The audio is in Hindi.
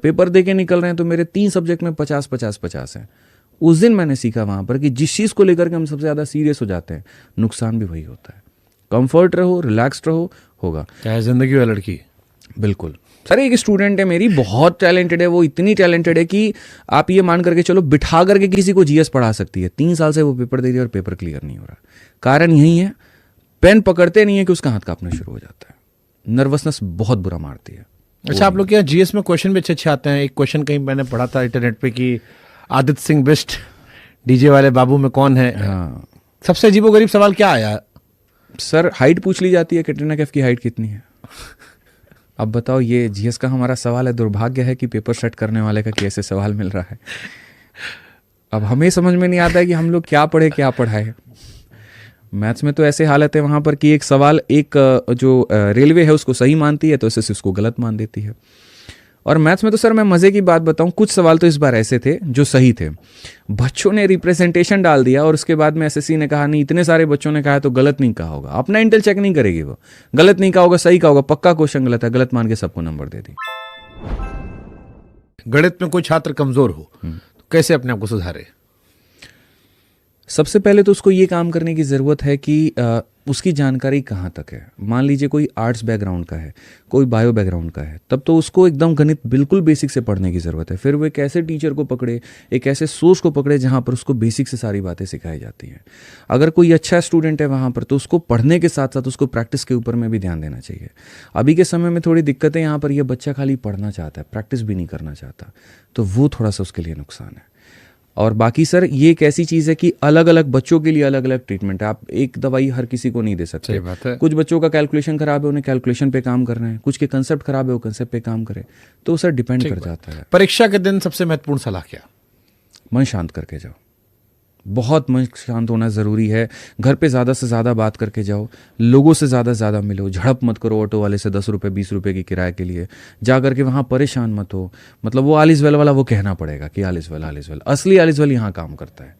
पेपर दे के निकल रहे हैं तो मेरे 3 सब्जेक्ट में 50-50-50 हैं। उस दिन मैंने सीखा वहाँ पर कि जिस चीज़ को लेकर के हम सबसे ज़्यादा सीरियस हो जाते हैं, नुकसान भी वही होता है। कंफर्ट रहो, रिलैक्स्ड रहो, होगा। चाहे जिंदगी हो लड़की। बिल्कुल सर, एक स्टूडेंट है मेरी, बहुत टैलेंटेड है, वो इतनी टैलेंटेड है कि आप ये मान करके चलो बिठा करके किसी को जीएस पढ़ा सकती है। 3 साल से वो पेपर दे रही है और पेपर क्लियर नहीं हो रहा। कारण यही है, पेन पकड़ते नहीं है कि उसका हाथ कांपना शुरू हो जाता है। नर्वसनेस बहुत बुरा मारती है। अच्छा, आप लोग क्या जीएस में क्वेश्चन भी अच्छे आते हैं? एक क्वेश्चन कहीं मैंने पढ़ा था इंटरनेट पे कि आदित्य सिंह बिष्ट डीजे वाले बाबू में कौन है? हाँ सबसे अजीबोगरीब सवाल क्या आया सर? हाइट पूछ ली जाती है, कैटरीना कैफ की हाइट कितनी है? अब बताओ, ये जीएस का हमारा सवाल है। दुर्भाग्य है कि पेपर सेट करने वाले का कैसे सवाल मिल रहा है। अब हमें समझ में नहीं आता है कि हम लोग क्या पढ़े क्या पढ़ाए। मैथ्स में तो ऐसे हालत है वहाँ पर कि एक सवाल एक जो रेलवे है उसको सही मानती है तो एसएससी उसको गलत मान देती है। और मैथ्स में तो सर मैं मज़े की बात बताऊं, कुछ सवाल तो इस बार ऐसे थे जो सही थे, बच्चों ने रिप्रेजेंटेशन डाल दिया और उसके बाद में एसएससी ने कहा नहीं, इतने सारे बच्चों ने कहा तो गलत नहीं कहा होगा। अपना इंटेल चेक नहीं करेगी वो, गलत नहीं कहा होगा, सही कहा होगा, पक्का क्वेश्चन गलत है, गलत मान के सबको नंबर दे दी। गणित में कोई छात्र कमजोर हो तो कैसे अपने आप को सुधारे? सबसे पहले तो उसको ये काम करने की ज़रूरत है कि उसकी जानकारी कहाँ तक है। मान लीजिए कोई आर्ट्स बैकग्राउंड का है, कोई बायो बैकग्राउंड का है, तब तो उसको एकदम गणित बिल्कुल बेसिक से पढ़ने की ज़रूरत है। फिर वो एक ऐसे टीचर को पकड़े, एक ऐसे सोर्स को पकड़े जहाँ पर उसको बेसिक से सारी बातें सिखाई जाती हैं। अगर कोई अच्छा स्टूडेंट है वहाँ पर तो उसको पढ़ने के साथ साथ उसको प्रैक्टिस के ऊपर में भी ध्यान देना चाहिए। अभी के समय में थोड़ी दिक्कत है यहाँ पर, यह बच्चा खाली पढ़ना चाहता है, प्रैक्टिस भी नहीं करना चाहता, तो वो थोड़ा सा उसके लिए नुकसान है। और बाकी सर ये एक ऐसी चीज़ है कि अलग अलग बच्चों के लिए अलग अलग ट्रीटमेंट है। आप एक दवाई हर किसी को नहीं दे सकते। सही बात है। कुछ बच्चों का कैलकुलेशन खराब है, उन्हें कैलकुलेशन पे काम करना है, कुछ के कंसेप्ट खराब है, वो कंसेप्ट पे काम करे, तो सर डिपेंड कर जाता है। परीक्षा के दिन सबसे महत्वपूर्ण सलाह क्या? मन शांत करके जाओ, बहुत मन शांत होना ज़रूरी है। घर पे ज़्यादा से ज़्यादा बात करके जाओ, लोगों से ज़्यादा मिलो, झड़प मत करो ऑटो वाले से 10 रुपये 20 रुपये की किराए के लिए। जा करके वहाँ परेशान मत हो। मतलब वो आलिस वेल वाला वो कहना पड़ेगा कि आलिस वेल असली आलिस वेल यहाँ काम करता है।